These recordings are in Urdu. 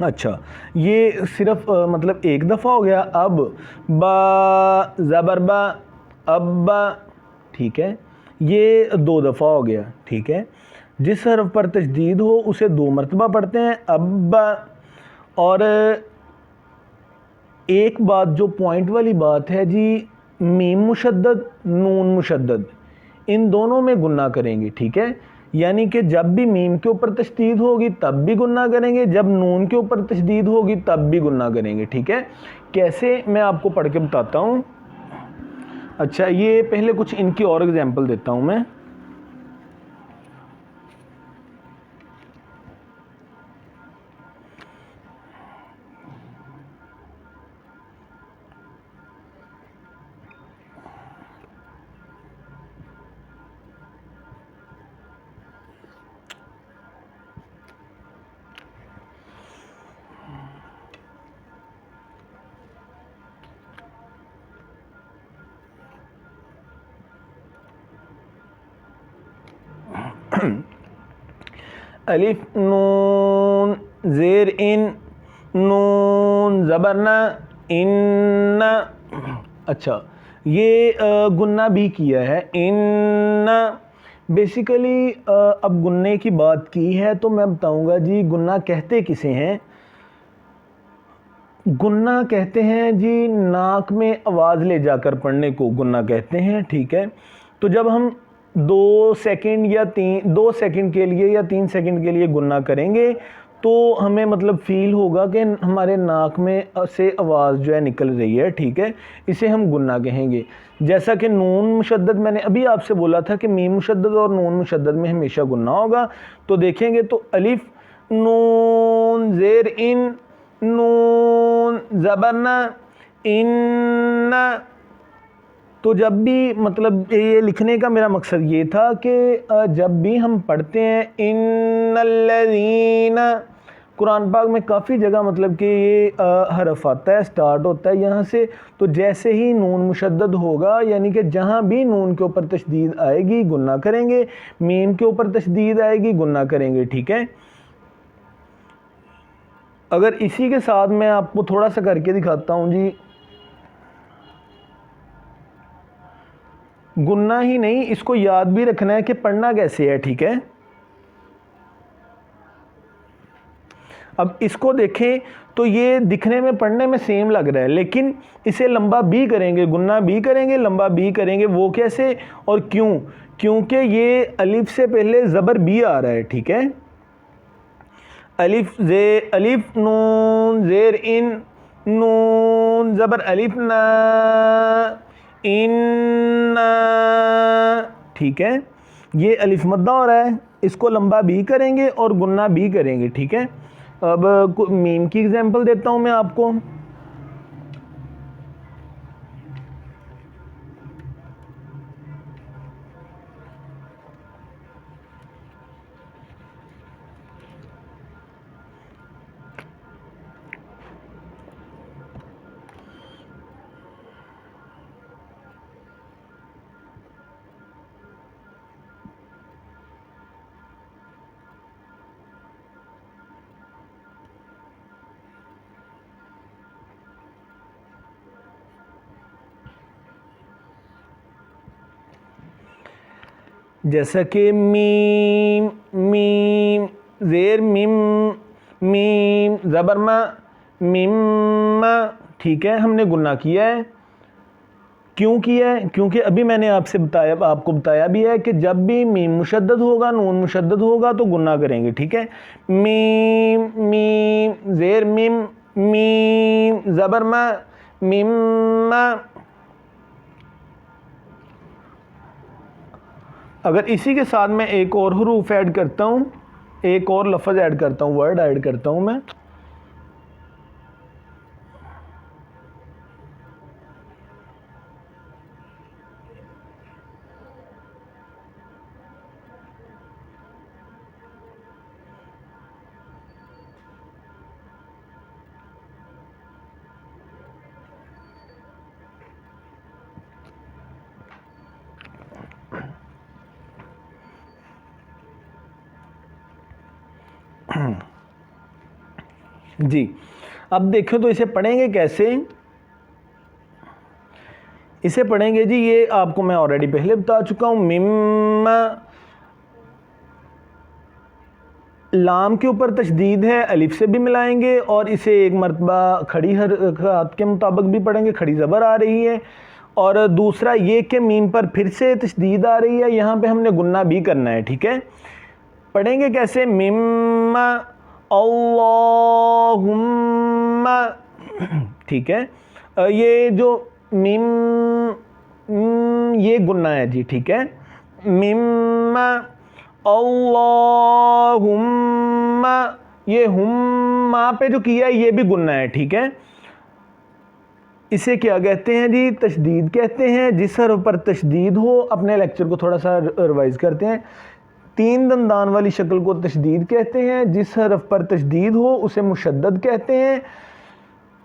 اچھا یہ صرف مطلب ایک دفعہ ہو گیا. اب با زبر با ابا, ٹھیک ہے, یہ 2 دفعہ ہو گیا, ٹھیک ہے. جس حرف پر تشدید ہو اسے 2 مرتبہ پڑھتے ہیں ابا. اور ایک بات جو پوائنٹ والی بات ہے جی, میم مشدد نون مشدد ان دونوں میں گناہ کریں گے, ٹھیک ہے. یعنی کہ جب بھی میم کے اوپر تشدید ہوگی تب بھی گناہ کریں گے, جب نون کے اوپر تشدید ہوگی تب بھی گناہ کریں گے, ٹھیک ہے. کیسے میں آپ کو پڑھ کے بتاتا ہوں. اچھا یہ پہلے کچھ ان کی اور ایگزامپل دیتا ہوں میں. الف نون زیر ان نون زبرنا ان. اچھا یہ گناہ بھی کیا ہے ان. بیسیکلی اب گناہ کی بات کی ہے تو میں بتاؤں گا جی گناہ کہتے کسے ہیں. گناہ کہتے ہیں جی ناک میں آواز لے جا کر پڑھنے کو گناہ کہتے ہیں, ٹھیک ہے. تو جب ہم 2 سیکنڈ یا 2 سیکنڈ کے لیے یا 3 سیکنڈ کے لیے گناہ کریں گے تو ہمیں مطلب فیل ہوگا کہ ہمارے ناک میں سے آواز جو ہے نکل رہی ہے, ٹھیک ہے. اسے ہم گناہ کہیں گے. جیسا کہ نون مشدد میں نے ابھی آپ سے بولا تھا کہ میم مشدد اور نون مشدد میں ہمیشہ گناہ ہوگا. تو دیکھیں گے تو الف نون زیر ان نون زبرنا ان. تو جب بھی مطلب یہ لکھنے کا میرا مقصد یہ تھا کہ جب بھی ہم پڑھتے ہیں ان الذین, قرآن پاک میں کافی جگہ مطلب کہ یہ حرف آتا ہے, سٹارٹ ہوتا ہے یہاں سے. تو جیسے ہی نون مشدد ہوگا یعنی کہ جہاں بھی نون کے اوپر تشدید آئے گی گناہ کریں گے, میم کے اوپر تشدید آئے گی گناہ کریں گے, ٹھیک ہے. اگر اسی کے ساتھ میں آپ کو تھوڑا سا کر کے دکھاتا ہوں جی. گناہ ہی نہیں, اس کو یاد بھی رکھنا ہے کہ پڑھنا کیسے ہے, ٹھیک ہے. اب اس کو دیکھیں تو یہ دکھنے میں پڑھنے میں سیم لگ رہا ہے, لیکن اسے لمبا بھی کریں گے, گناہ بھی کریں گے, لمبا بھی کریں گے. وہ کیسے اور کیوں؟ کیونکہ یہ الف سے پہلے زبر بھی آ رہا ہے, ٹھیک ہے. الف نون زیر ان نون زبر الف نا ان, ٹھیک ہے. یہ الف مدہ ہو رہا ہے, اس کو لمبا بھی کریں گے اور گناہ بھی کریں گے, ٹھیک ہے. اب میم کی ایگزامپل دیتا ہوں میں آپ کو. جیسا کہ میم میم زیر میم میم زبر ما میم, ٹھیک ہے. ہم نے گناہ کیا ہے. کیوں کیا ہے؟ کیونکہ ابھی میں نے آپ کو بتایا بھی ہے کہ جب بھی میم مشدد ہوگا نون مشدد ہوگا تو گناہ کریں گے, ٹھیک ہے. میم میم زیر میم میم زبر ما میم. اگر اسی کے ساتھ میں ایک اور حروف ایڈ کرتا ہوں, ایک اور لفظ ایڈ کرتا ہوں, ورڈ ایڈ کرتا ہوں میں. جی اب دیکھیں تو اسے پڑھیں گے کیسے؟ اسے پڑھیں گے جی، یہ آپ کو میں آلریڈی پہلے بتا چکا ہوں، مم لام کے اوپر تشدید ہے، الف سے بھی ملائیں گے اور اسے ایک مرتبہ کھڑی حرکات کے مطابق بھی پڑھیں گے، کھڑی زبر آ رہی ہے، اور دوسرا یہ کہ میم پر پھر سے تشدید آ رہی ہے، یہاں پہ ہم نے گنہ بھی کرنا ہے، ٹھیک ہے؟ پڑھیں گے کیسے؟ مم اللہم، ٹھیک ہے؟ یہ جو میم یہ گنہ ہے جی، ٹھیک ہے؟ مم اللہم، یہ ہم پہ جو کیا ہے یہ بھی گنہ ہے، ٹھیک ہے؟ اسے کیا کہتے ہیں جی؟ تشدید کہتے ہیں، جس حرف پر تشدید ہو، اپنے لیکچر کو تھوڑا سا ریوائز کرتے ہیں، 3 دندان والی شکل کو تشدید کہتے ہیں، جس حرف پر تشدید ہو اسے مشدد کہتے ہیں،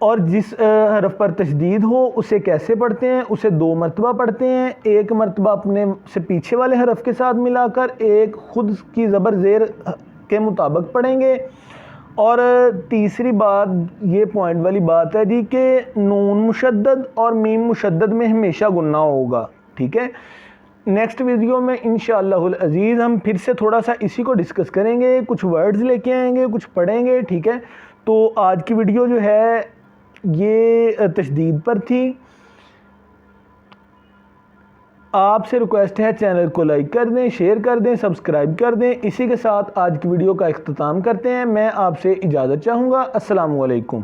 اور جس حرف پر تشدید ہو اسے کیسے پڑھتے ہیں؟ اسے 2 مرتبہ پڑھتے ہیں، ایک مرتبہ اپنے سے پیچھے والے حرف کے ساتھ ملا کر، ایک خود کی زبر زیر کے مطابق پڑھیں گے، اور تیسری بات یہ پوائنٹ والی بات ہے جی کہ نون مشدد اور میم مشدد میں ہمیشہ گنہ ہوگا، ٹھیک ہے؟ نیکسٹ ویڈیو میں انشاءاللہ العزیز ہم پھر سے تھوڑا سا اسی کو ڈسکس کریں گے، کچھ ورڈز لے کے آئیں گے، کچھ پڑھیں گے، ٹھیک ہے؟ تو آج کی ویڈیو جو ہے یہ تشدید پر تھی۔ آپ سے ریکویسٹ ہے چینل کو لائک کر دیں، شیئر کر دیں، سبسکرائب کر دیں۔ اسی کے ساتھ آج کی ویڈیو کا اختتام کرتے ہیں، میں آپ سے اجازت چاہوں گا۔ السلام علیکم۔